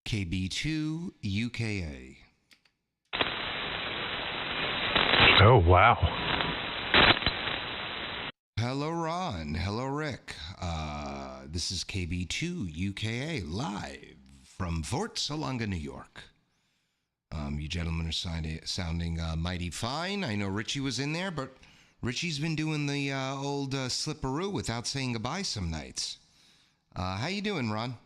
KB2 UKA. Oh, wow. Hello, Ron. Hello, Rick. This is KB2 UKA live from Fort Salonga, New York. You gentlemen are sounding mighty fine. I know Richie was in there, but Richie's been doing the old slipperoo without saying goodbye some nights. How you doing, Ron?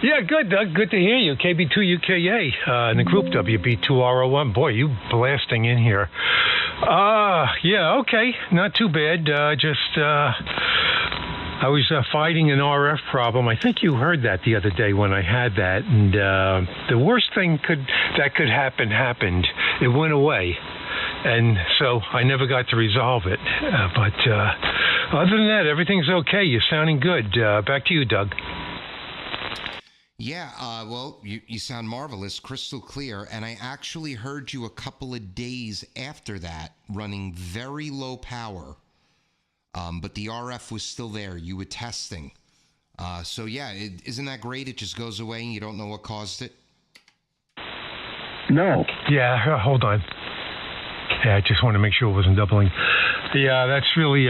Yeah, good, Doug. Good to hear you. KB2 UKA in the group WB2RO1. Boy, you blasting in here. Yeah, okay. Not too bad. I was fighting an RF problem. I think you heard that the other day when I had that. And the worst thing that could happen happened. It went away. And so I never got to resolve it. But other than that, everything's okay. You're sounding good. Back to you, Doug. Yeah, well, you sound marvelous, crystal clear, and I actually heard you a couple of days after that running very low power, but the RF was still there. You were testing. So, yeah, isn't that great? It just goes away and you don't know what caused it? No. Yeah, hold on. Yeah, I just want to make sure it wasn't doubling. Yeah, that's really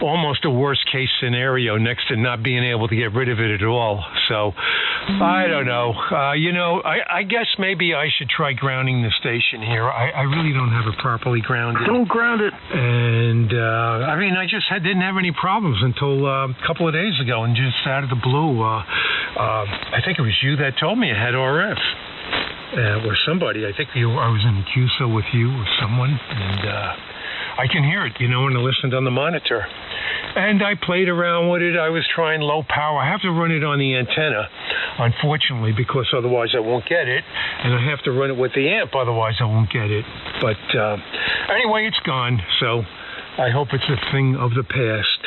almost a worst case scenario next to not being able to get rid of it at all. So I don't know. I guess maybe I should try grounding the station here. I really don't have it properly grounded. Don't ground it. And I just didn't have any problems until a couple of days ago, and just out of the blue, I think it was you that told me it had RF. Or somebody. I think I was in the QSO with you or someone, and I can hear it, when I listened on the monitor. And I played around with it. I was trying low power. I have to run it on the antenna, unfortunately, because otherwise I won't get it. And I have to run it with the amp, otherwise I won't get it. But anyway, it's gone. So I hope it's a thing of the past.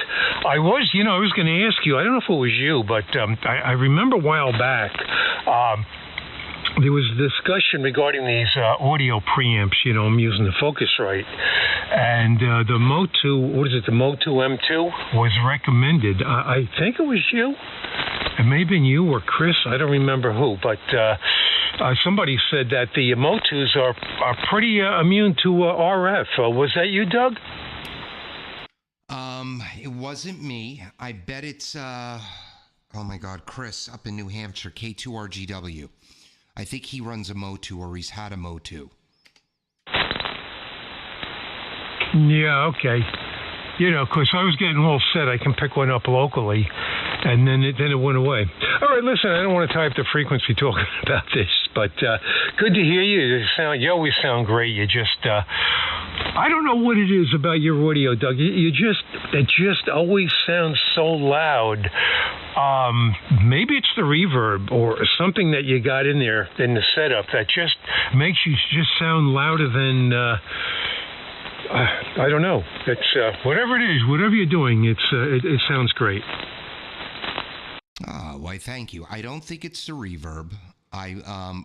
I was going to ask you, I don't know if it was you, but I remember a while back, there was a discussion regarding these audio preamps. I'm using the Focusrite. And the Motu, the Motu M2 was recommended. I think it was you. It may have been you or Chris. I don't remember who. But somebody said that the Motus are pretty immune to RF. Was that you, Doug? It wasn't me. I bet it's, oh my God, Chris up in New Hampshire, K2RGW. I think he runs a Motu, or he's had a Motu. Yeah, okay. Because I was getting all set. I can pick one up locally, and then it went away. All right, listen, I don't want to tie up the frequency talking about this, but good to hear you. You always sound great. You just, I don't know what it is about your audio, Doug. It just always sounds so loud. Maybe it's the reverb or something that you got in there in the setup that just makes you just sound louder than, I don't know. It's whatever it is, whatever you're doing, it sounds great. Why, thank you. I don't think it's the reverb.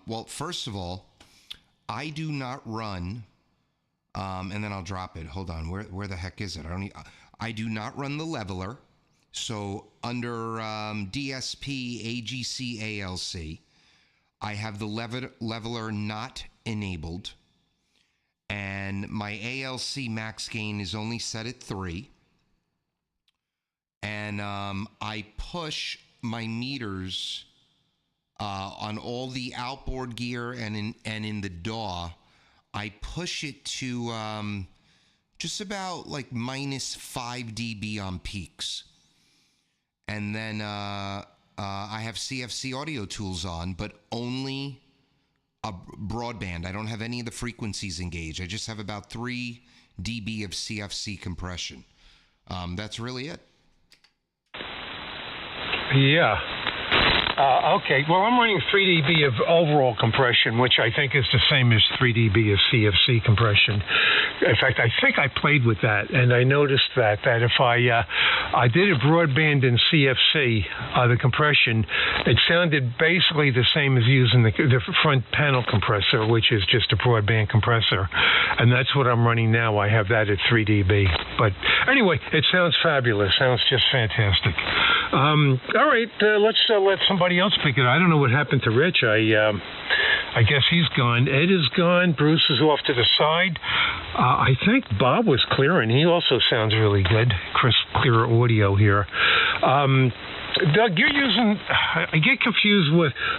Well, first of all, I do not run, and then I'll drop it. Hold on, where the heck is it? I do not run the leveler. So under DSP, AGC, ALC, I have the leveler not enabled. And my ALC max gain is only set at 3. And I push my meters on all the outboard gear and in the DAW. I push it to just about like minus 5 dB on peaks. And then I have CFC audio tools on, but only a broadband. I don't have any of the frequencies engaged. I just have about 3 dB of CFC compression. That's really it. Yeah. Okay. Well, I'm running 3 dB of overall compression, which I think is the same as 3 dB of CFC compression. in fact, I think I played with that, and I noticed that if I did a broadband in CFC, the compression, it sounded basically the same as using the front panel compressor, which is just a broadband compressor, and that's what I'm running now. I have that at 3 dB. But anyway, it sounds fabulous. Sounds just fantastic. All right, let's let somebody else pick it. I don't know what happened to Rich. I guess he's gone. Ed is gone. Bruce is off to the side. I think Bob was clear, and he also sounds really good. Clear audio here. Doug, you're using, I get confused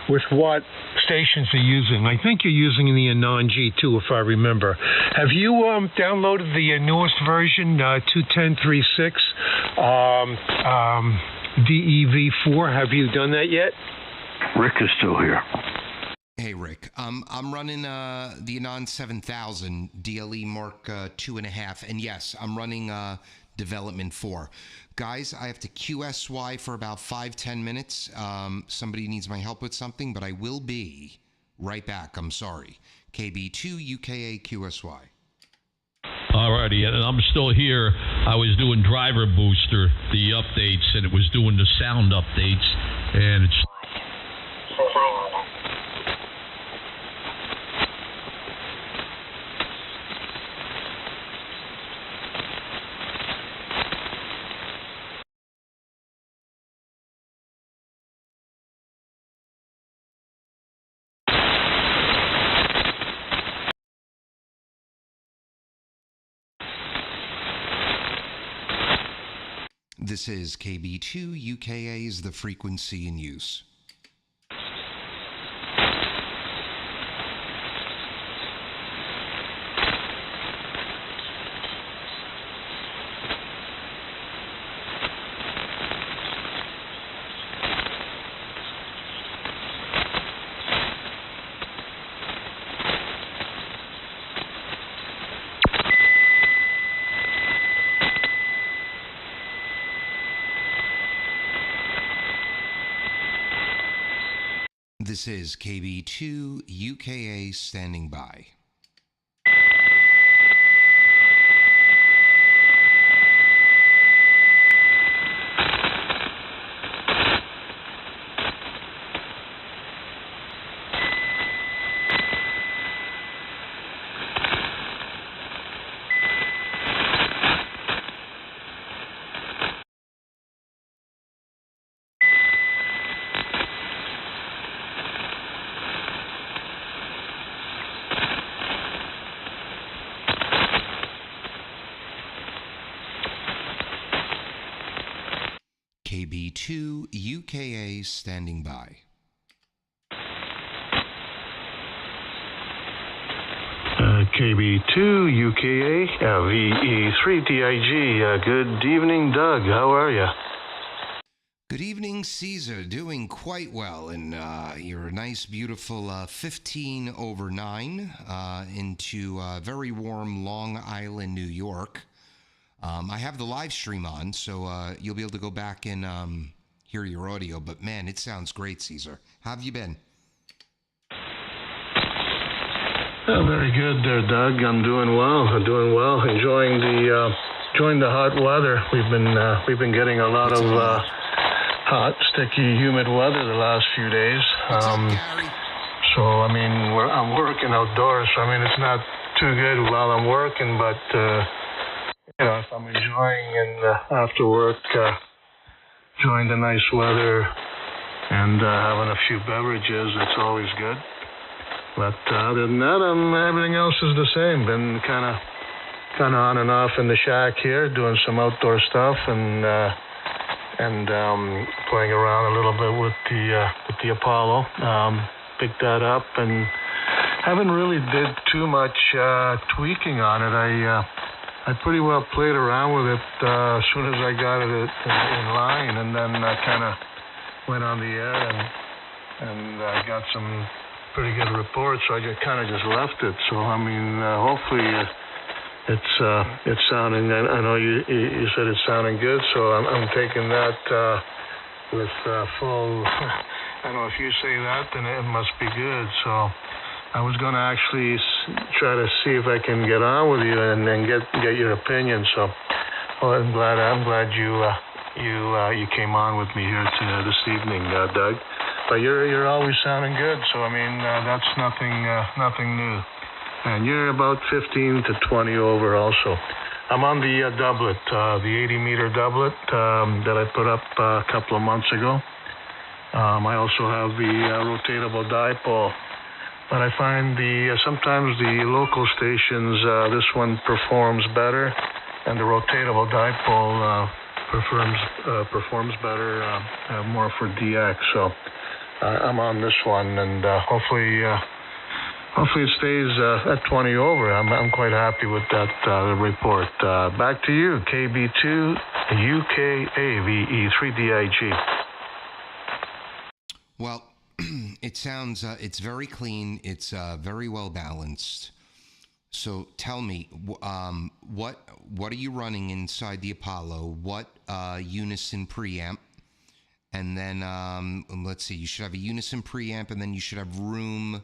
with what stations you're using. I think you're using the Anon G2, if I remember. Have you downloaded the newest version, 210.3.6, DEV4? Have you done that yet? Rick is still here. Hey, Rick. I'm running the Anon 7000 DLE Mark 2.5, and yes, I'm running Development 4. Guys, I have to QSY for about 5-10 minutes. Somebody needs my help with something, but I will be right back. I'm sorry. KB2 UKA QSY. Alrighty, and I'm still here. I was doing Driver Booster, the updates, and it was doing the sound updates, and it's... This is KB2 UKA is the frequency in use. This is KB2 UKA standing by. KB2 UKA standing by. KB2 UKA VE3DIG. Good evening, Doug. How are you? Good evening, Caesar. Doing quite well, and you're a nice, beautiful 15 over 9 into very warm Long Island, New York. I have the live stream on, so you'll be able to go back and hear your audio. But man, it sounds great, Caesar. How have you been? Very good there, Doug. I'm doing well. Enjoying the hot weather. We've been getting a lot of hot, sticky, humid weather the last few days. What's up, Gary? So I mean, I'm working outdoors. So I mean, it's not too good while I'm working, but you know, if I'm enjoying and after work, enjoying the nice weather and having a few beverages, it's always good. But other than that, everything else is the same. Been kind of on and off in the shack here, doing some outdoor stuff and playing around a little bit with the Apollo. Picked that up and haven't really did too much tweaking on it. I pretty well played around with it as soon as I got it in line, and then I kind of went on the air and got some pretty good reports, so I kind of just left it. So I mean, hopefully it's sounding. I know you said it's sounding good, so I'm taking that with full. I don't know if you say that, then it must be good. So I was going to actually try to see if I can get on with you and then get your opinion. So, well, I'm glad you came on with me here this evening, Doug. But you're always sounding good. So I mean, that's nothing new. And you're about 15 to 20 over also. I'm on the doublet, the 80-meter doublet that I put up a couple of months ago. I also have the rotatable dipole. But I find sometimes the local stations, this one performs better, and the rotatable dipole performs better, more for DX. So I'm on this one, and hopefully it stays at 20 over. I'm quite happy with that report. Back to you, KB2 UKA VE3DIG. Well, it sounds it's very clean. It's very well balanced. So tell me, what are you running inside the Apollo? What unison preamp? And then let's see, you should have a unison preamp, and then you should have room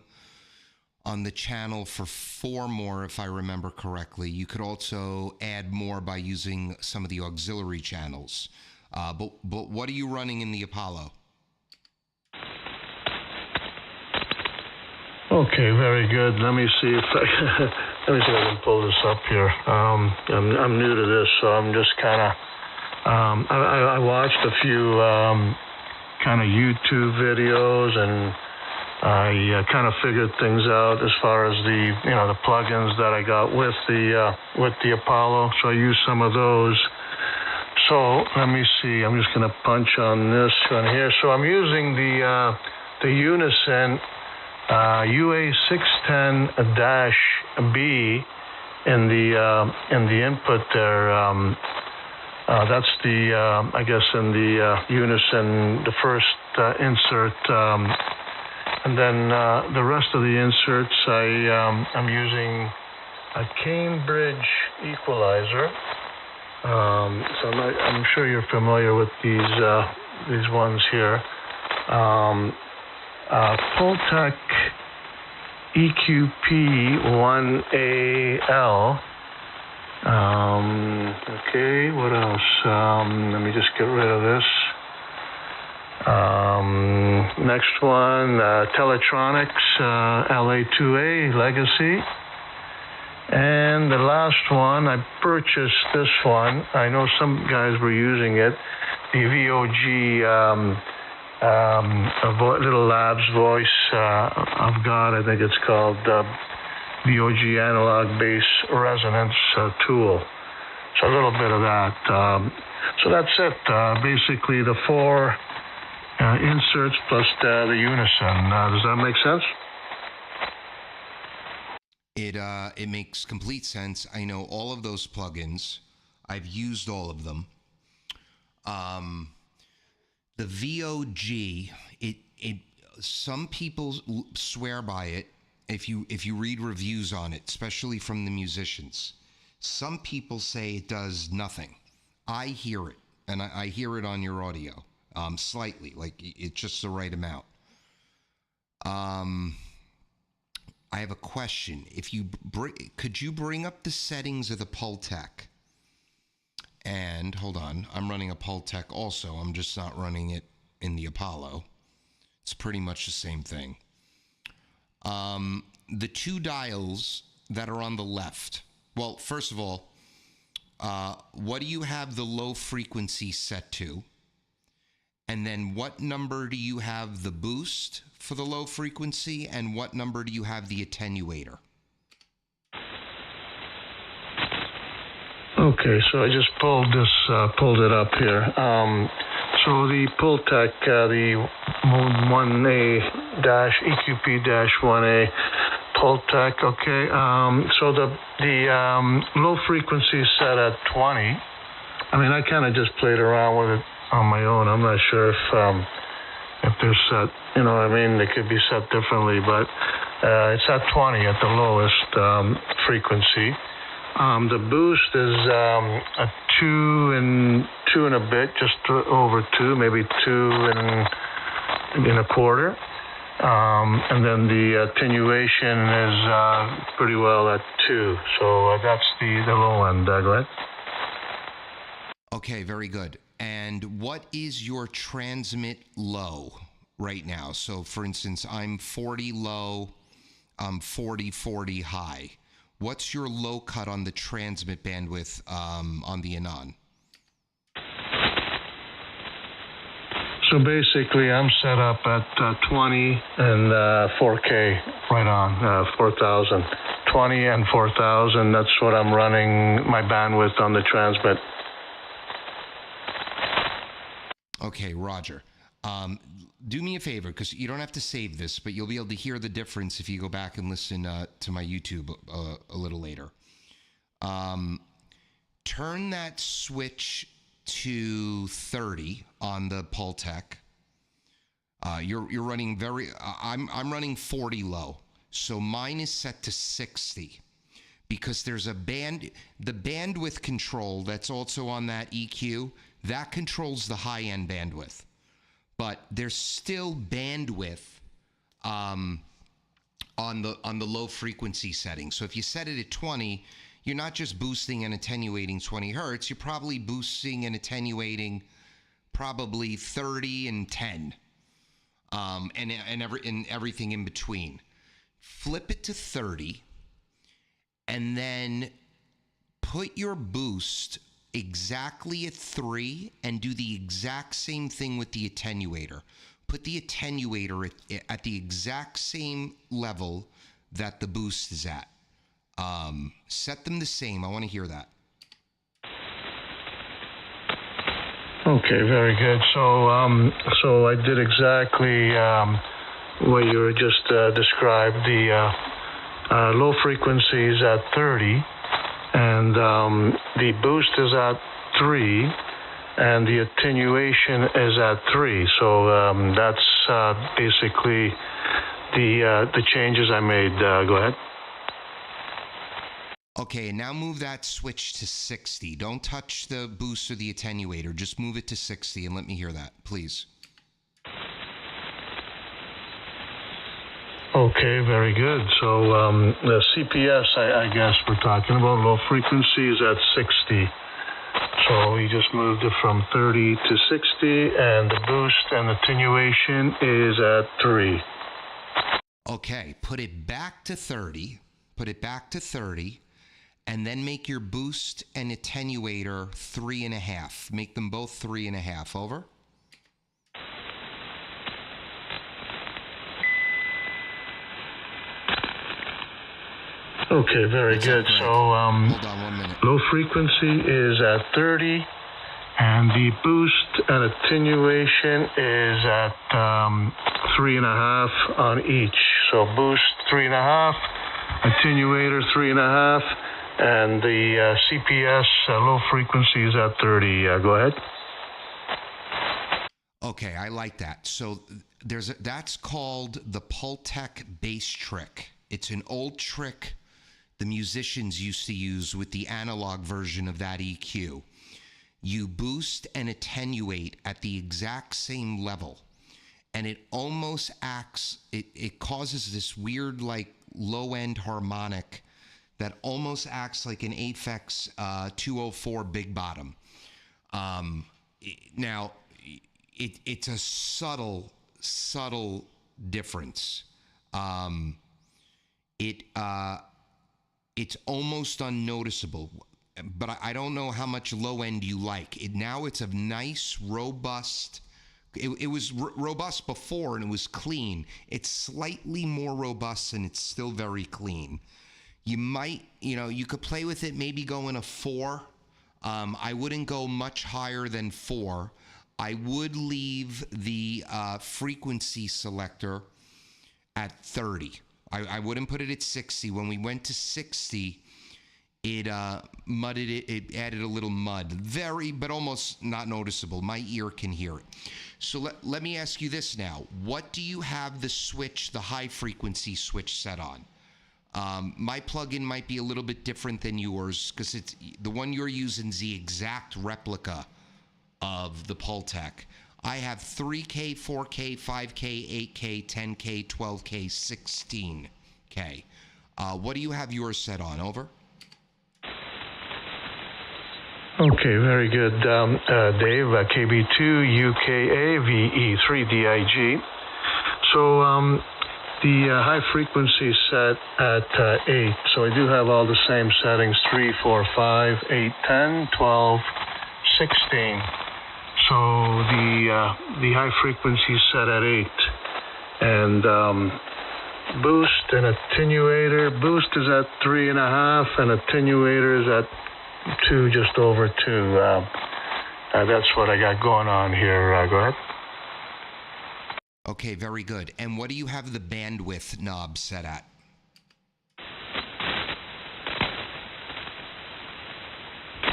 on the channel for 4 more, if I remember correctly. You could also add more by using some of the auxiliary channels. But what are you running in the Apollo? Okay, very good. Let me see if I can pull this up here. I'm new to this, so I'm just kind of. I watched a few kind of YouTube videos, and I kind of figured things out as far as the plugins that I got with the Apollo. So I used some of those. So let me see. I'm just going to punch on this one here. So I'm using the Unison UA610-B in the input there. That's I guess in the Unison, the first insert, and then the rest of the inserts I'm using a Cambridge equalizer. So I'm sure you're familiar with these ones here. Pultec EQP1AL. Okay, what else? Let me just get rid of this. Next one, Teletronics LA2A Legacy. And the last one, I purchased this one. I know some guys were using it. The VOG Little Labs voice I've got, I think it's called VOG Analog Bass Resonance Tool. So a little bit of that. So that's it. Basically the 4 inserts plus the Unison. Does that make sense? It makes complete sense. I know all of those plugins. I've used all of them. The VOG, it some people swear by it. If you read reviews on it, especially from the musicians, some people say it does nothing. I hear it, and I hear it on your audio, slightly, like it's just the right amount. I have a question. Could you bring up the settings of the Pultec? And hold on, I'm running a Pultec also. I'm just not running it in the Apollo. It's pretty much the same thing. The 2 dials that are on the left. Well, first of all, what do you have the low frequency set to? And then what number do you have the boost for the low frequency? And what number do you have the attenuator? Okay, so I just pulled it up here. So the Pultec, the 1A-EQP-1A Pultec. Okay, so the low frequency is set at 20. I mean, I kind of just played around with it on my own. I'm not sure if they're set. You know what I mean? They could be set differently, but it's at 20 at the lowest frequency. The boost is a 2 and a bit, just over 2, maybe 2 and a quarter. And then the attenuation is pretty well at 2. So that's the low end. Go ahead. Okay, very good. And what is your transmit low right now? So, for instance, I'm 40 low, I'm 40 high. What's your low cut on the transmit bandwidth on the Anon? So basically, I'm set up at 20 and 4K right on, 4,000. 20 and 4,000, that's what I'm running my bandwidth on the transmit. Okay, Roger. Do me a favor, because you don't have to save this, but you'll be able to hear the difference if you go back and listen to my YouTube a little later. Turn that switch to 30 on the Pultec. You're running I'm running 40 low, so mine is set to 60 because there's the bandwidth control that's also on that EQ that controls the high end bandwidth, but there's still bandwidth on the low frequency setting. So if you set it at 20. You're not just boosting and attenuating 20 hertz, you're probably boosting and attenuating probably 30 and 10, and everything in between. Flip it to 30, and then put your boost exactly at 3 and do the exact same thing with the attenuator. Put the attenuator at the exact same level that the boost is at. Set them the same. I want to hear that. Okay, very good. So I did exactly what you just described. The low frequency is at 30, and the boost is at 3, and the attenuation is at 3. So that's basically the changes I made. Go ahead. Okay, and now move that switch to 60. Don't touch the boost or the attenuator. Just move it to 60 and let me hear that, please. Okay, very good. So the CPS, I guess we're talking about, low frequency is at 60. So we just moved it from 30 to 60, and the boost and attenuation is at 3. Okay, put it back to 30. Put it back to 30. And then make your boost and attenuator 3.5. Make them both 3.5. Over. Okay, very good. So hold on 1 minute. Low frequency is at 30, and the boost and attenuation is at 3.5 on each. So boost 3.5, attenuator 3.5. And the CPS low frequency is at 30. Go ahead. Okay, I like that. So that's called the Pultec bass trick. It's an old trick the musicians used to use with the analog version of that EQ. You boost and attenuate at the exact same level, and it almost acts. It causes this weird like low end harmonic that almost acts like an Aphex 204 big bottom. Now, it's a subtle difference. It's almost unnoticeable, but I don't know how much low end you like. Now it's a nice, robust. It was robust before and it was clean. It's slightly more robust and it's still very clean. You might, you could play with it, maybe go in a 4. I wouldn't go much higher than 4. I would leave the frequency selector at 30. I wouldn't put it at 60. When we went to 60, it mudded it. It added a little mud. But almost not noticeable. My ear can hear it. So let me ask you this now. What do you have the high frequency switch set on? My plugin might be a little bit different than yours because it's the one you're using is the exact replica of the Pultec. I have 3K, 4K, 5K, 8K, 10K, 12K, 16K. What do you have yours set on? Over. Okay, very good, Dave. KB2 UKA VE3DIG. So the high frequency is set at 8. So I do have all the same settings: 3, 4, 5, 8, 10, 12, 16. So the high frequency is set at 8. And boost and attenuator. Boost is at 3.5, and attenuator is at 2, just over 2. That's what I got going on here. Go ahead. Okay, very good. And what do you have the bandwidth knob set at?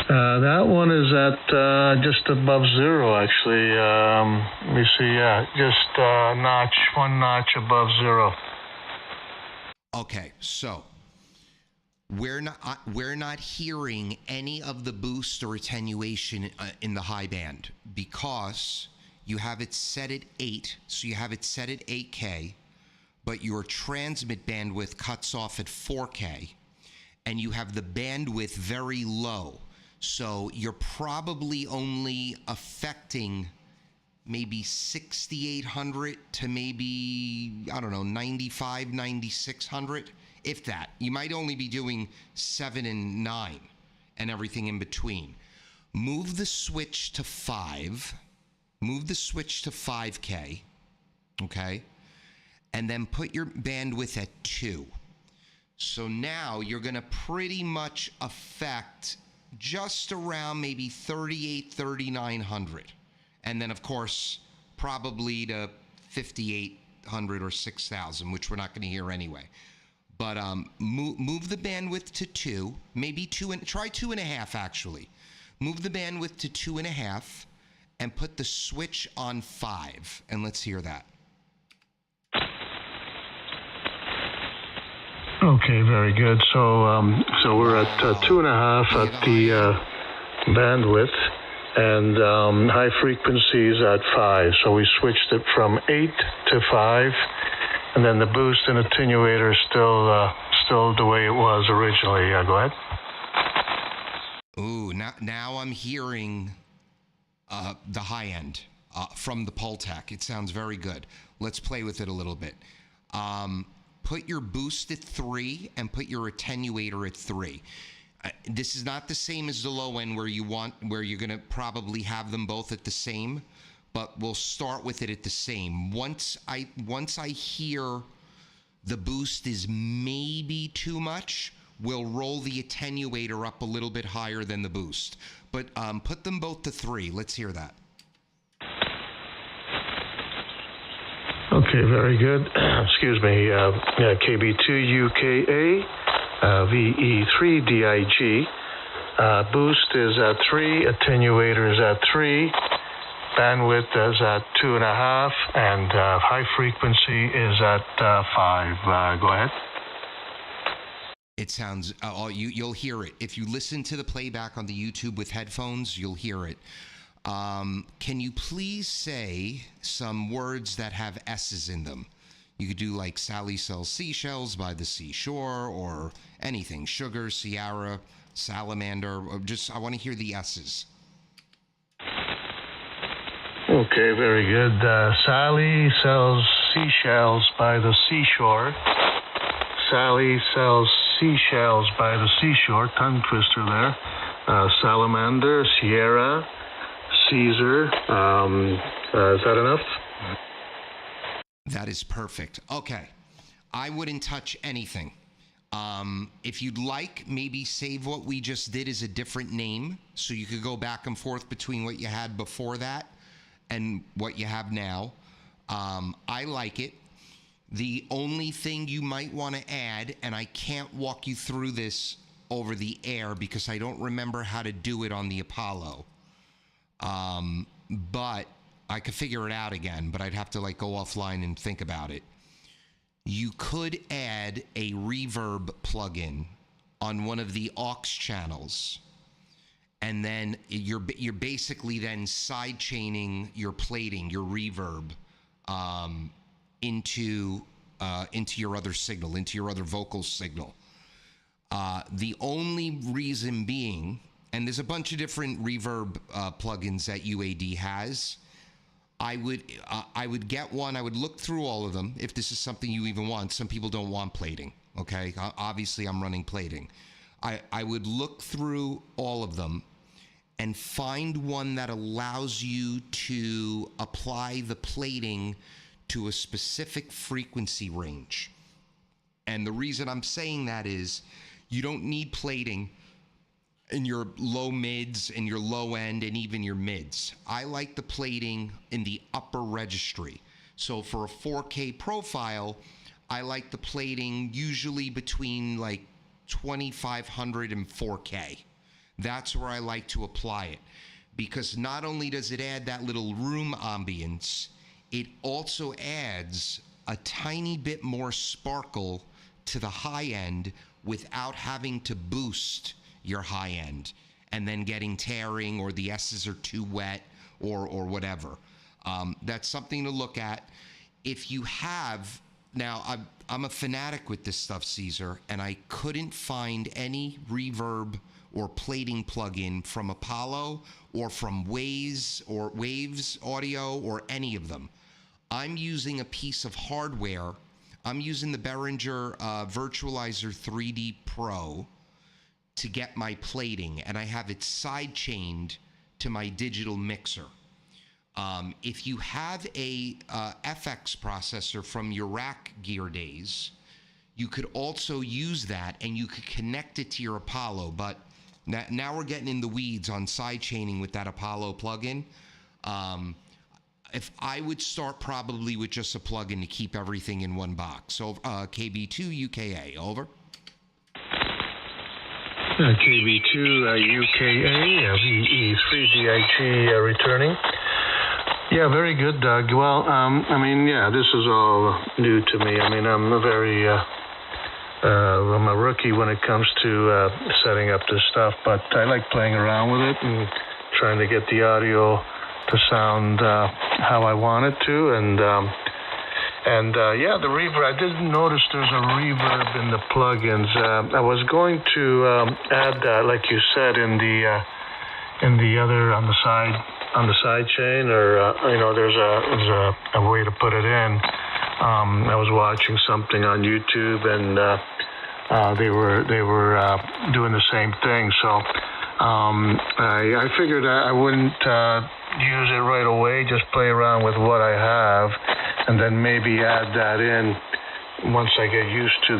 That one is at just above 0, actually. Let me see. Yeah, just one notch above 0. Okay, so we're not hearing any of the boost or attenuation in the high band because you have it set at 8, so you have it set at 8K, but your transmit bandwidth cuts off at 4K, and you have the bandwidth very low. So you're probably only affecting maybe 6,800 to maybe, I don't know, 95, 9,600, if that. You might only be doing 7 and 9 and everything in between. Move the switch to 5. Move the switch to 5K, okay? And then put your bandwidth at 2. So now you're going to pretty much affect just around maybe 3,900. And then, of course, probably to 5,800 or 6,000, which we're not going to hear anyway. But move the bandwidth to 2, maybe 2, and try 2.5 actually. Move the bandwidth to 2.5 and put the switch on 5, and let's hear that. Okay, very good. So we're at 2.5 at the bandwidth, and high frequency is at 5. So we switched it from 8 to 5, and then the boost and attenuator is still the way it was originally. Go ahead. Ooh, now I'm hearing the high end from the Pultec. It sounds very good. Let's play with it a little bit. Put your boost at 3 and put your attenuator at 3. This is not the same as the low end where you're going to probably have them both at the same, but we'll start with it at the same. Once I hear the boost is maybe too much, we'll roll the attenuator up a little bit higher than the boost. But put them both to 3. Let's hear that. Okay, very good. Excuse me. KB2 UKA VE3DIG. Boost is at 3. Attenuator is at 3. Bandwidth is at 2.5, and high frequency is at 5. Go ahead. It sounds, you'll hear it. If you listen to the playback on the YouTube with headphones, you'll hear it. Can you please say some words that have S's in them? You could do like Sally sells seashells by the seashore, or anything. Sugar, Sierra, salamander, or just, I want to hear the S's. Okay, very good. Sally sells seashells by the seashore. Sally sells seashells by the seashore. Tongue twister there. Salamander, Sierra, Caesar. Is that enough? That is perfect. Okay. I wouldn't touch anything. If you'd like, maybe save what we just did as a different name, so you could go back and forth between what you had before that and what you have now. I like it. The only thing you might want to add, and I can't walk you through this over the air because I don't remember how to do it on the Apollo. But I could figure it out again, but I'd have to go offline and think about it. You could add a reverb plugin on one of the aux channels and then you're basically then side chaining your plating, your reverb, into your other signal, into your other vocal signal. The only reason being, and there's a bunch of different reverb plugins that UAD has. I would get one. I would look through all of them if this is something you even want. Some people don't want plating. Okay, obviously I'm running plating. I would look through all of them and find one that allows you to apply the plating to a specific frequency range. And the reason I'm saying that is you don't need plating in your low mids and your low end and even your mids. I like the plating in the upper registry. So for a 4K profile, I like the plating usually between like 2500 and 4K. That's where I like to apply it, because not only does it add that little room ambience, it also adds a tiny bit more sparkle to the high end without having to boost your high end and then getting tearing, or the S's are too wet, or whatever. That's something to look at. If you have, now I'm a fanatic with this stuff, Caesar, and I couldn't find any reverb or plating plugin from Apollo or from Waves Audio or any of them. I'm using a piece of hardware. I'm using the Behringer Virtualizer 3D Pro to get my plating, and I have it side chained to my digital mixer. If you have a FX processor from your rack gear days, you could also use that, and you could connect it to your Apollo. But now we're getting in the weeds on side chaining with that Apollo plugin. If I would start probably with just a plugin to keep everything in one box. So KB2 UKA, over. KB2 UKA, VE3DIG returning. Yeah, very good, Doug. Well, this is all new to me. I'm I'm a rookie when it comes to setting up this stuff, but I like playing around with it and trying to get the audio to sound how I want it to, the reverb. I didn't notice there's a reverb in the plugins. I was going to add that, like you said, in the other on the side chain, or there's a way to put it in. I was watching something on YouTube, and they were doing the same thing. So I figured I wouldn't use it right away. Just play around with what I have, and then maybe add that in once I get used to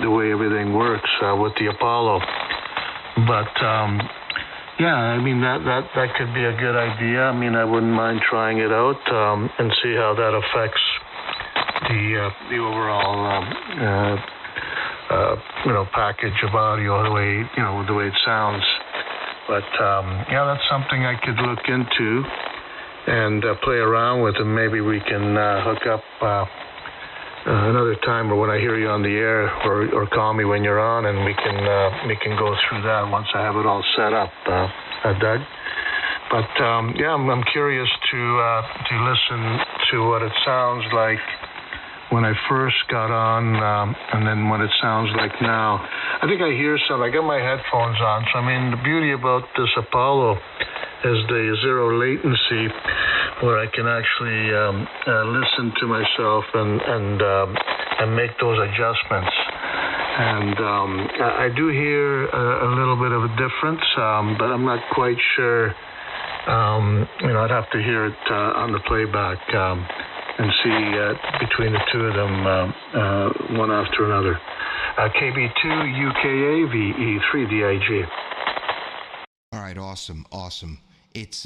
the way everything works with the Apollo. But that could be a good idea. I wouldn't mind trying it out and see how that affects the overall package of audio, the way it sounds. But that's something I could look into and play around with, and maybe we can hook up another time, or when I hear you on the air, or call me when you're on, and we can go through that once I have it all set up, Doug. But I'm curious to listen to what it sounds like when I first got on, and then what it sounds like now. I think I hear some. I got my headphones on, so the beauty about this Apollo is the zero latency, where I can actually listen to myself and make those adjustments. And I do hear a little bit of a difference, but I'm not quite sure. I'd have to hear it on the playback and see between the two of them, one after another. KB2 UKA VE3DIG. All right, awesome. It's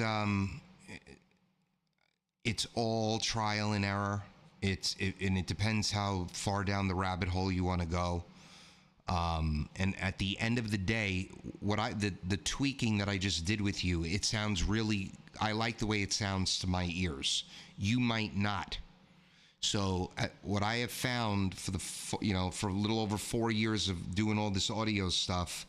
all trial and error. And it depends how far down the rabbit hole you want to go. And at the end of the day, the tweaking that I just did with you, it sounds really. I like the way it sounds to my ears. You might not. So what I have found for a little over 4 years of doing all this audio stuff,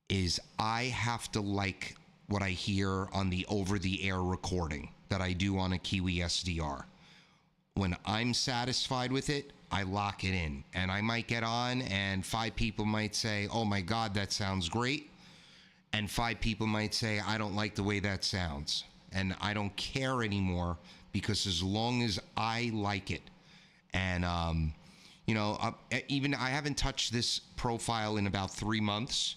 is I have to like what I hear on the over-the-air recording that I do on a Kiwi SDR. When I'm satisfied with it, I lock it in. And I might get on and 5 people might say, oh my God, that sounds great. And 5 people might say, I don't like the way that sounds. And I don't care anymore, because as long as I like it. And, even I haven't touched this profile in about 3 months.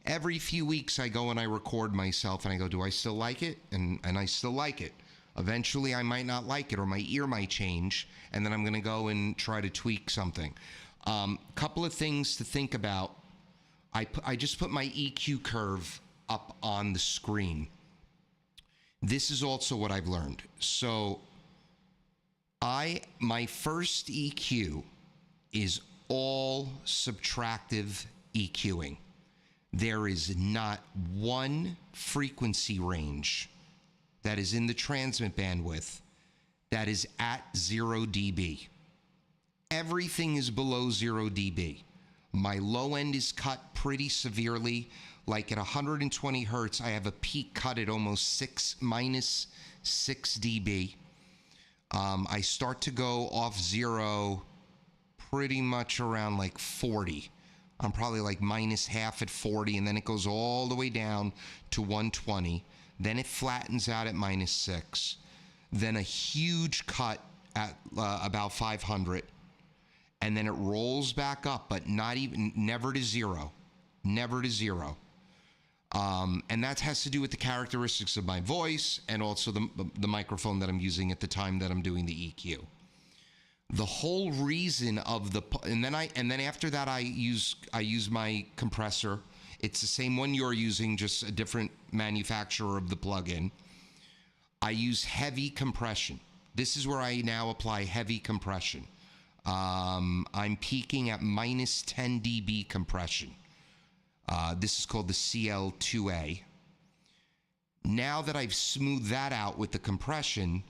Every few weeks I go and I record myself and I go, do I still like it? And I still like it. Eventually I might not like it, or my ear might change, and then I'm going to go and try to tweak something. Couple of things to think about. I just put my EQ curve up on the screen. This is also what I've learned. So my first EQ is all subtractive EQing. There is not one frequency range that is in the transmit bandwidth that is at 0 dB. Everything is below 0 dB. My low end is cut pretty severely. Like at 120 hertz, I have a peak cut at almost minus 6 dB. I start to go off zero pretty much around like 40. I'm probably like minus half at 40, and then it goes all the way down to 120. Then it flattens out at minus 6. Then a huge cut at about 500. And then it rolls back up, but never to zero. Never to zero. And that has to do with the characteristics of my voice and also the microphone that I'm using at the time that I'm doing the EQ. The whole reason of and then after that I use my compressor. It's the same one you're using, just a different manufacturer of the plugin. I use heavy compression. This is where I now apply heavy compression. I'm peaking at minus 10 dB compression. This is called the CL2A. Now that I've smoothed that out with the compression,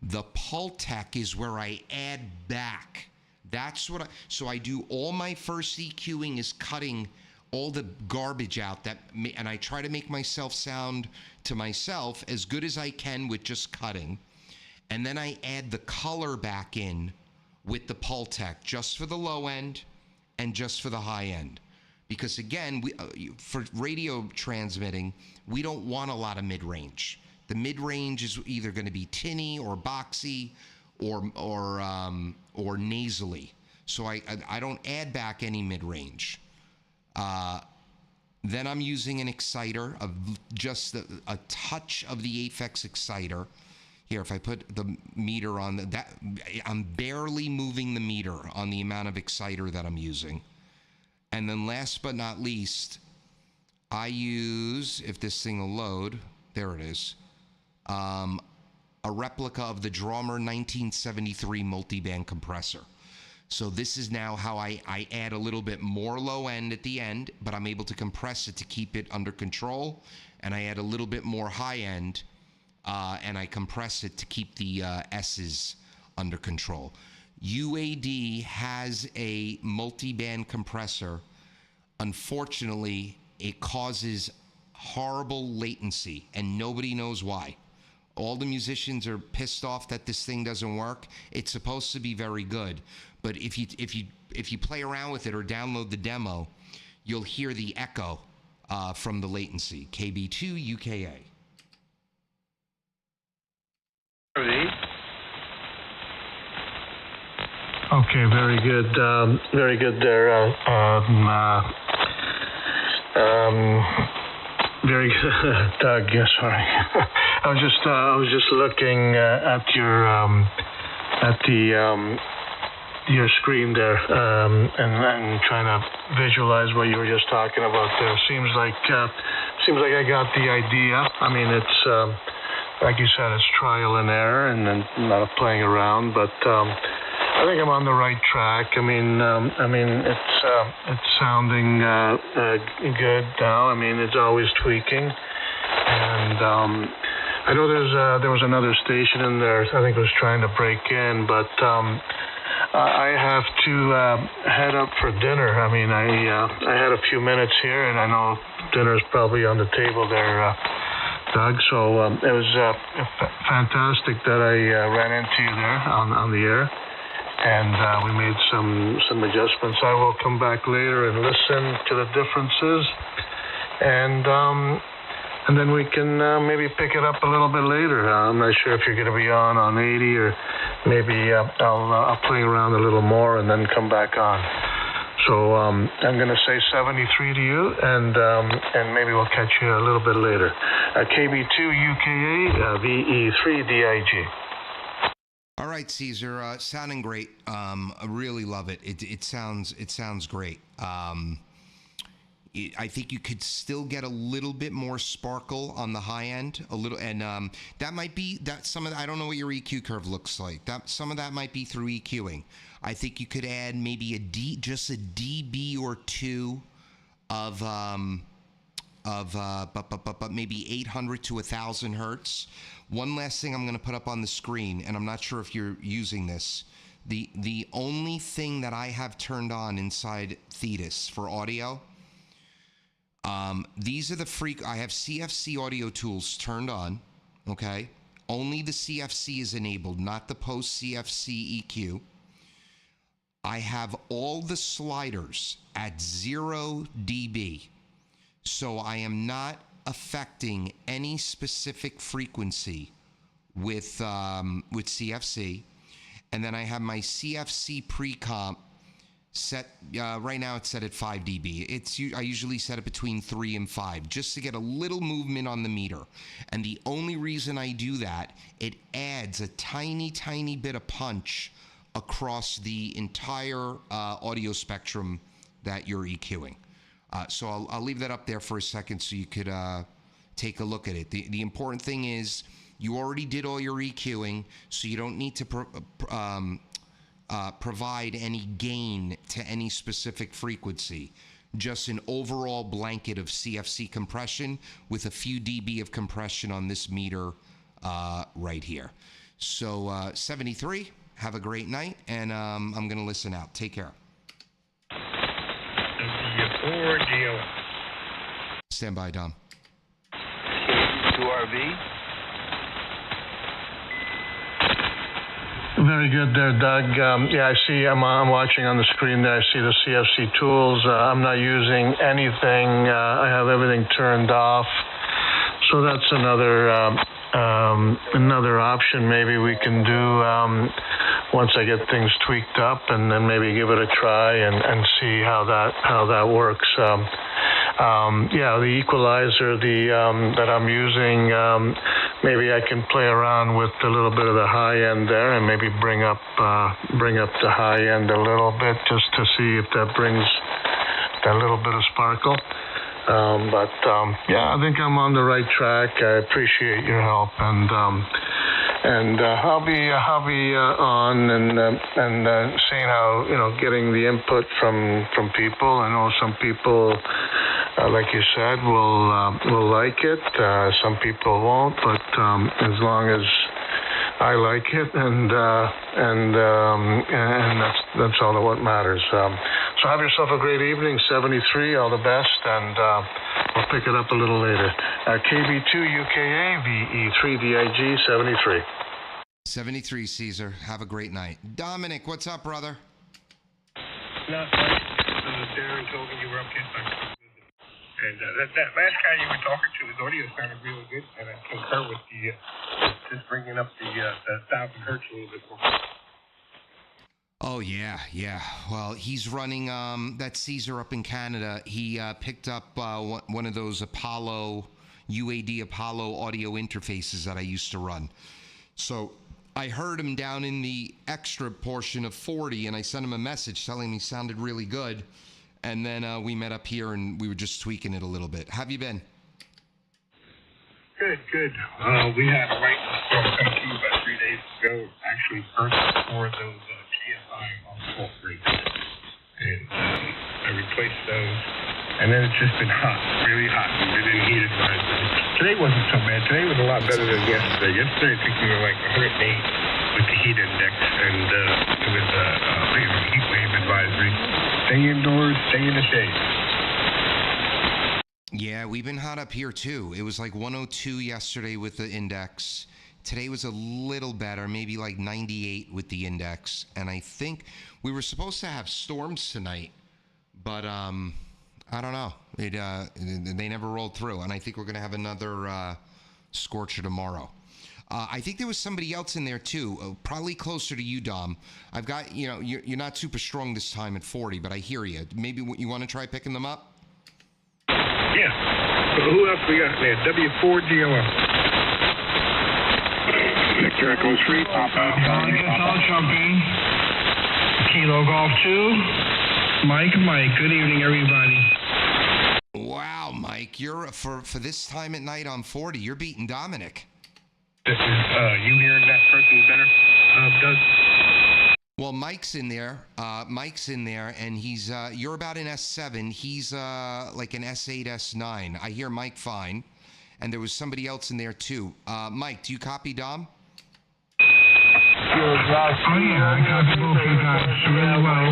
the Pultec is where I add back. That's what so I do all my first EQing is cutting all the garbage out and I try to make myself sound to myself as good as I can with just cutting. And then I add the color back in with the Pultec, just for the low end and just for the high end. Because again, for radio transmitting, we don't want a lot of mid-range. The mid-range is either going to be tinny or boxy or nasally. So I don't add back any mid-range. Then I'm using an exciter of just a touch of the Aphex exciter. Here, if I put the meter on that, I'm barely moving the meter on the amount of exciter that I'm using. And then last but not least, I use, if this thing will load, there it is, a replica of the Drummer 1973 multiband compressor. So this is now how I add a little bit more low end at the end, but I'm able to compress it to keep it under control. And I add a little bit more high end, and I compress it to keep the S's under control. UAD has a multi-band compressor. Unfortunately, it causes horrible latency, and nobody knows why. All the musicians are pissed off that this thing doesn't work. It's supposed to be very good, but if you play around with it or download the demo, you'll hear the echo from the latency. KB2 UKA. Okay, very good. Very good there. Very good, Doug. Yeah, sorry. I was just looking at your screen there, and trying to visualize what you were just talking about there. Seems like I got the idea. I mean, it's like you said, it's trial and error, and then not playing around, but. I think I'm on the right track. I mean, it's sounding good now. I mean, it's always tweaking, and I know there was another station in there. I think it was trying to break in, but I have to head up for dinner. I mean, I had a few minutes here, and I know dinner's probably on the table there, Doug. So it was fantastic that I ran into you there on the air, and we made some adjustments. I will come back later and listen to the differences, and then we can maybe pick it up a little bit later. I'm not sure if you're going to be on 80, or maybe I'll play around a little more and then come back on. So I'm going to say 73 to you, and maybe we'll catch you a little bit later. KB2 UKA VE3DIG. All right, Caesar, sounding great. I really love it. It sounds great. I think you could still get a little bit more sparkle on the high end, a little, and that might be that some of the, I don't know what your EQ curve looks like. That some of that might be through EQing. I think you could add maybe just a dB or two of maybe 800 to 1,000 hertz. One last thing I'm going to put up on the screen, and I'm not sure if you're using this. The only thing that I have turned on inside Thetis for audio. These are the I have CFC audio tools turned on, okay? Only the CFC is enabled, not the post CFC EQ. I have all the sliders at 0 dB, so I am not affecting any specific frequency with CFC. And then I have my CFC pre-comp set, right now it's set at 5 dB. I usually set it between 3 and 5 just to get a little movement on the meter. And the only reason I do that, it adds a tiny, tiny bit of punch across the entire audio spectrum that you're EQing. So I'll leave that up there for a second so you could take a look at it. The important thing is you already did all your EQing, so you don't need to provide any gain to any specific frequency. Just an overall blanket of CFC compression with a few dB of compression on this meter right here. So 73, have a great night, and I'm going to listen out. Take care. Stand by, Dom. 2RV. Very good there, Doug. Yeah, I see. I'm watching on the screen there. I see the CFC tools. I'm not using anything. I have everything turned off. So that's another option. Maybe we can do once I get things tweaked up, and then maybe give it a try and see how that works. Yeah, the equalizer that I'm using. Maybe I can play around with a little bit of the high end there, and maybe bring up the high end a little bit just to see if that brings that little bit of sparkle. Yeah, I think I'm on the right track. I appreciate your help, and I'll be on and seeing how getting the input from people. I know some people, like you said, will like it. Some people won't, but as long as I like it, and that's all that what matters. So have yourself a great evening. 73, all the best, and we'll pick it up a little later. KB2 UKA VE3DIG 73. 73, Caesar. Have a great night. Dominic, what's up, brother? Not much. Darren told me you were up here. And that last guy you were talking to, his audio sounded really good, and I concur with just bringing up the 1,000 hertz a little bit more. Oh, yeah. Well, he's running that Caesar up in Canada. He picked up one of those UAD Apollo audio interfaces that I used to run. So I heard him down in the extra portion of 40, and I sent him a message telling him he sounded really good. And then we met up here, and we were just tweaking it a little bit. How have you been? Good. We had a right storm come through about 3 days ago. Actually, first before those GSI on fault rates. And I replaced those. And then it's just been hot, really hot. We've been in heat advisory. Today wasn't so bad. Today was a lot better than yesterday. Yesterday, I think we were like 108 with the heat index. And it was a heat wave advisory. Stay indoors, stay in the shade. Yeah, we've been hot up here too. It was like 102 yesterday with the index. Today was a little better, maybe like 98 with the index. And I think we were supposed to have storms tonight, but I don't know. They never rolled through, and I think we're going to have another scorcher tomorrow. I think there was somebody else in there too, probably closer to you, Dom. I've got, you're not super strong this time at 40, but I hear you. Maybe you want to try picking them up? Yeah. So who else we got there? W4GOM. Victor Echo 3, Papa. I'll jump in. Kilo Golf 2. Mike. Good evening, everybody. Wow, Mike, you're for this time at night on 40, you're beating Dominic. This is you hearing that person better, Doug? Well, Mike's in there, and he's you're about an S7. He's like an S8, S9. I hear Mike fine, and there was somebody else in there too. Mike, do you copy Dom? Oh yeah, I copy both of you guys really well.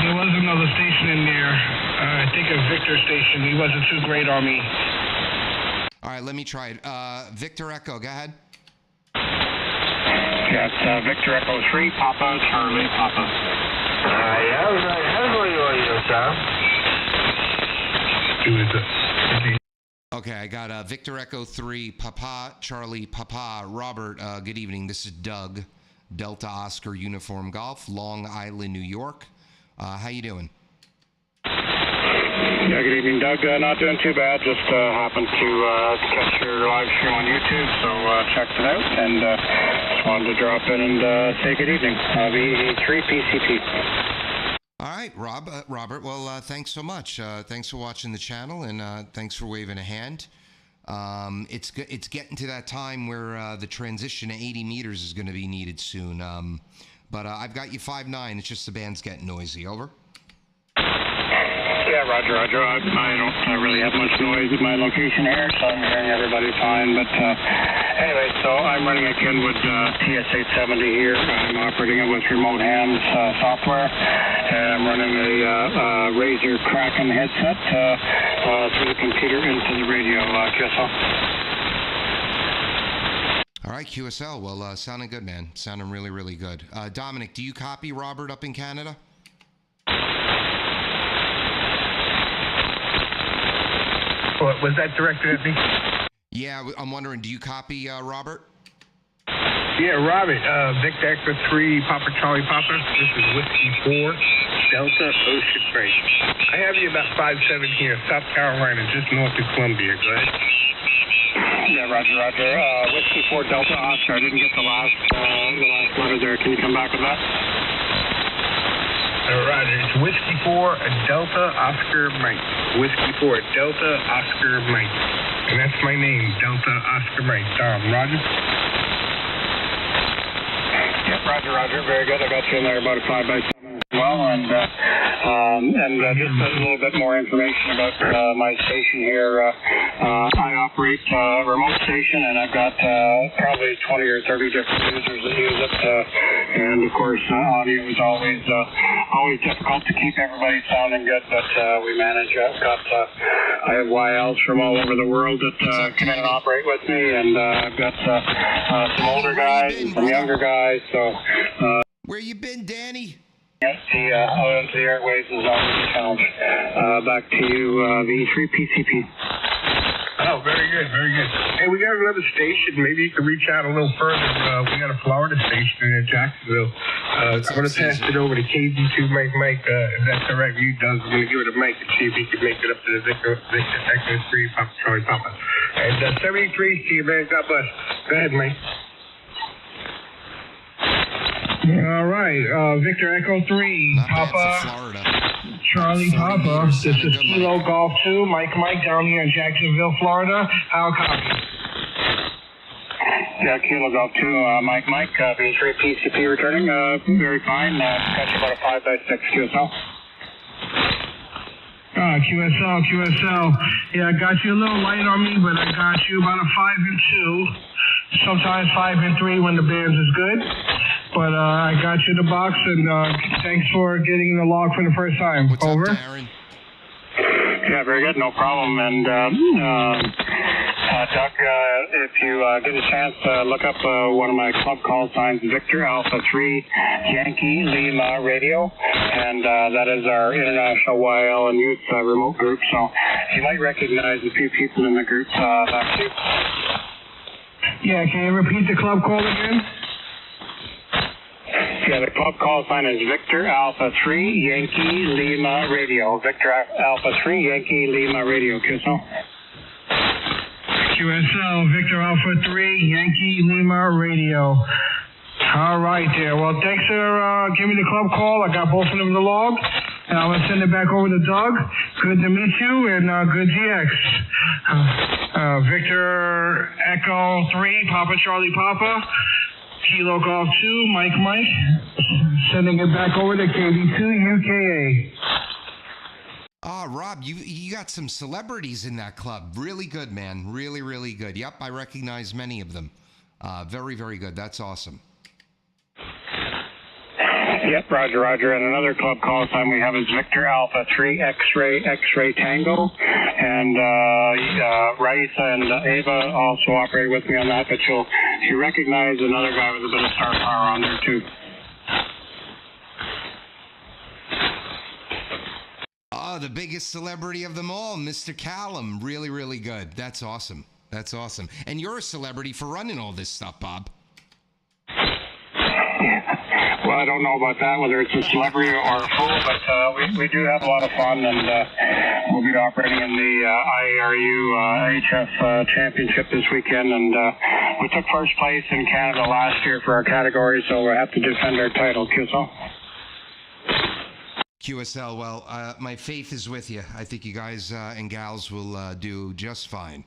There was another station in there. I think a Victor station. He wasn't too great on me. All right, let me try it. Victor Echo, go ahead. Yes, Victor Echo 3, Papa, Charlie, Papa. Okay, I got Victor Echo 3, Papa, Charlie, Papa, Robert. Good evening. This is Doug, Delta Oscar Uniform Golf, Long Island, New York. How you doing? Yeah, good evening, Doug. Not doing too bad. Just happened to catch your live stream on YouTube, so checked it out, and just wanted to drop in and say good evening. VE3 PCP. All right, Robert. Well, thanks so much. Thanks for watching the channel, and thanks for waving a hand. It's getting to that time where the transition to 80 meters is going to be needed soon. But I've got you 5'9". It's just the band's getting noisy. Over. Yeah, Roger. I don't really have much noise at my location here, so I'm hearing everybody fine. But anyway, so I'm running a Kenwood TS870 here. I'm operating it with remote hands software, and I'm running a Razer Kraken headset through the computer into the radio QSL. All right, QSL. Well, sounding good, man. Sounding really, really good. Dominic, do you copy Robert up in Canada? Was that directed at me? Yeah, I'm wondering, do you copy Robert? Yeah, Robert. Victor Echo 3, Papa Charlie Papa. This is Whiskey 4, Delta Ocean Freight. I have you about 5'7" here, South Carolina, just north of Columbia. Go ahead. Yeah, Roger. Whiskey 4, Delta Oscar. I didn't get the last letter there. Can you come back with that? Roger. It's Whiskey 4, Delta Oscar Mike. Whiskey 4, Delta Oscar Mike. And that's my name, Delta Oscar Mike. Dom, Roger? Yep, Roger. Very good. I got you in there about a 5x7 as well. And just a little bit more information about my station here. I operate a remote station, and I've got probably 20 or 30 different users that use it. And of course, audio is always difficult to keep everybody sounding good, but we manage. I have YLs from all over the world that come in and operate with me, and I've got some older guys and some younger guys. So where you been, Danny? Yes, out into the airways is always a challenge. Back to you, VE3 PCP. Oh, very good. Hey, we got another station. Maybe you can reach out a little further. We got a Florida station in Jacksonville. I'm going to pass it over to KG2 Mike. If that's all right with you, Doug, we're going to give it a Mike and see if he can make it up to the Victor Echo 3, Papa Charlie Papa. And 73, see you, man. God bless. Go ahead, Mike. All right, Victor Echo 3, Papa, Charlie Papa. This is Kilo Golf 2, Mike down here in Jacksonville, Florida. How copy? Yeah, Kilo Golf 2, Mike, V3 PCP returning. Very fine. Got you about a 5x6 QSL. QSL. Yeah, I got you a little light on me, but I got you about a 5 and 2. Sometimes 5 and 3 when the bands is good. But I got you the box, and thanks for getting the log for the first time. What's Over. Up, Darren? Yeah, Yeah, very good. No problem. And Doug, if you get a chance, look up one of my club call signs, Victor Alpha 3 Yankee Lima Radio, and that is our international YL and youth remote group. So you might recognize a few people in the group. Back to you. Yeah, can you repeat the club call again? Yeah, the club call sign is Victor Alpha 3 Yankee Lima Radio. Victor Alpha 3 Yankee Lima Radio, QSL. QSL, Victor Alpha 3 Yankee Lima Radio. All right there. Well, thanks for giving me the club call. I got both of them in the log. And I'm going to send it back over to Doug. Good to meet you, and good GX. Victor Echo 3, Papa Charlie Papa. Kilo Golf 2, Mike. Sending it back over to KB2 UKA. Rob, you got some celebrities in that club. Really good, man. Really, really good. Yep, I recognize many of them. Very, very good. That's awesome. Yep, Roger. And another club call sign we have is Victor Alpha 3 X-Ray Tango. And Raisa and Ava also operate with me on that, but you recognize another guy with a bit of star power on there too. The biggest celebrity of them all, Mr. Callum. Really, really good. That's awesome. And you're a celebrity for running all this stuff, Bob. Well, I don't know about that, whether it's a celebrity or a fool, but we do have a lot of fun, and we'll be operating in the IARU HF Championship this weekend, and we took first place in Canada last year for our category, so we'll have to defend our title, QSL. QSL, well, my faith is with you. I think you guys and gals will do just fine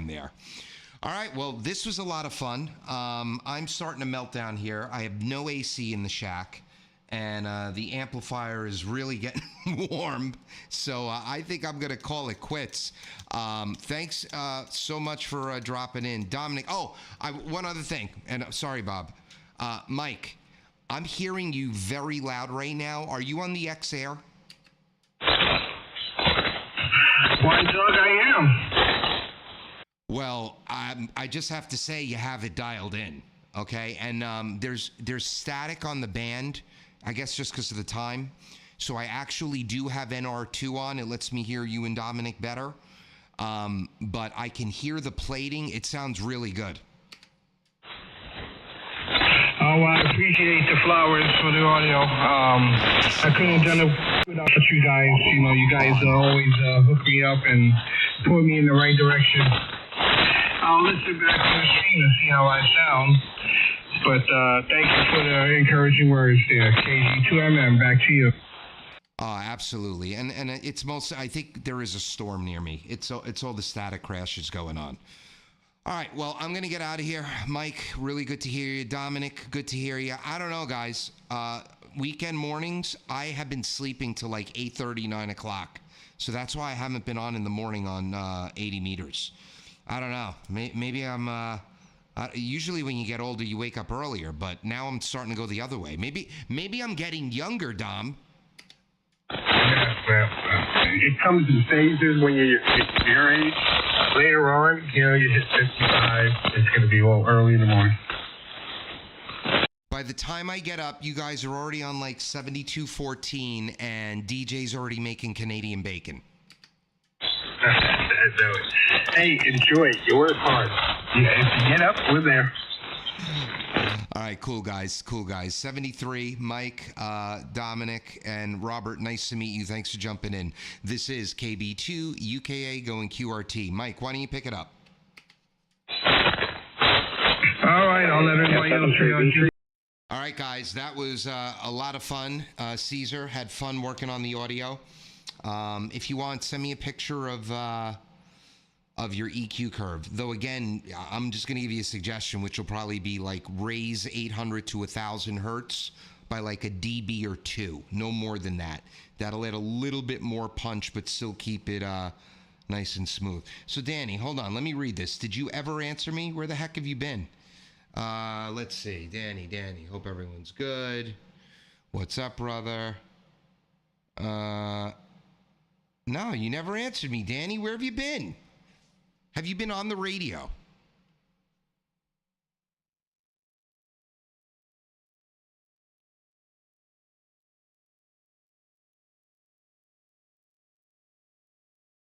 there. All right, well, this was a lot of fun. I'm starting to melt down here. I have no AC in the shack, and the amplifier is really getting warm, so I think I'm going to call it quits. Thanks so much for dropping in. Dominic, one other thing, and sorry, Bob. Mike, I'm hearing you very loud right now. Are you on the X-Air? Why, Doug, I am. Well, I just have to say you have it dialed in, okay? And there's static on the band, I guess just because of the time. So I actually do have NR2 on. It lets me hear you and Dominic better. But I can hear the plating. It sounds really good. Oh, I appreciate the flowers for the audio. I couldn't have done it without you guys. You guys always hook me up and point me in the right direction. I'll listen back to the stream and see how I sound. But thank you for the encouraging words there. KG2MM, back to you. Absolutely. And it's mostly, I think there is a storm near me. It's all the static crashes going on. All right, well, I'm going to get out of here. Mike, really good to hear you. Dominic, good to hear you. I don't know, guys. Weekend mornings, I have been sleeping till like 8:30, 9 o'clock. So that's why I haven't been on in the morning on 80 meters. I don't know. Maybe I'm... usually when you get older, you wake up earlier, but now I'm starting to go the other way. Maybe I'm getting younger, Dom. Yeah, well, it comes in phases when you're your age. Later on, you hit 55, it's going to be all early in the morning. By the time I get up, you guys are already on like 72-14, and DJ's already making Canadian bacon. Hey, enjoy it. You work hard. Yeah, if you get up, we're there. All right, cool guys. 73, Mike, Dominic, and Robert, nice to meet you. Thanks for jumping in. This is KB2 UKA going QRT. Mike, why don't you pick it up? All right, I'll let everybody else. All right, guys, that was a lot of fun. Caesar had fun working on the audio. If you want, send me a picture of your EQ curve. Though again, I'm just going to give you a suggestion, which will probably be like raise 800 to 1,000 hertz by like a dB or 2, no more than that. That'll add a little bit more punch, but still keep it nice and smooth. So Danny, hold on, let me read this. Did you ever answer me? Where the heck have you been? Let's see, Danny, hope everyone's good. What's up, brother? No, No, you never answered me, Danny. Where have you been? Have you been on the radio?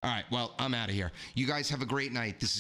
All right, well, I'm out of here. You guys have a great night. This is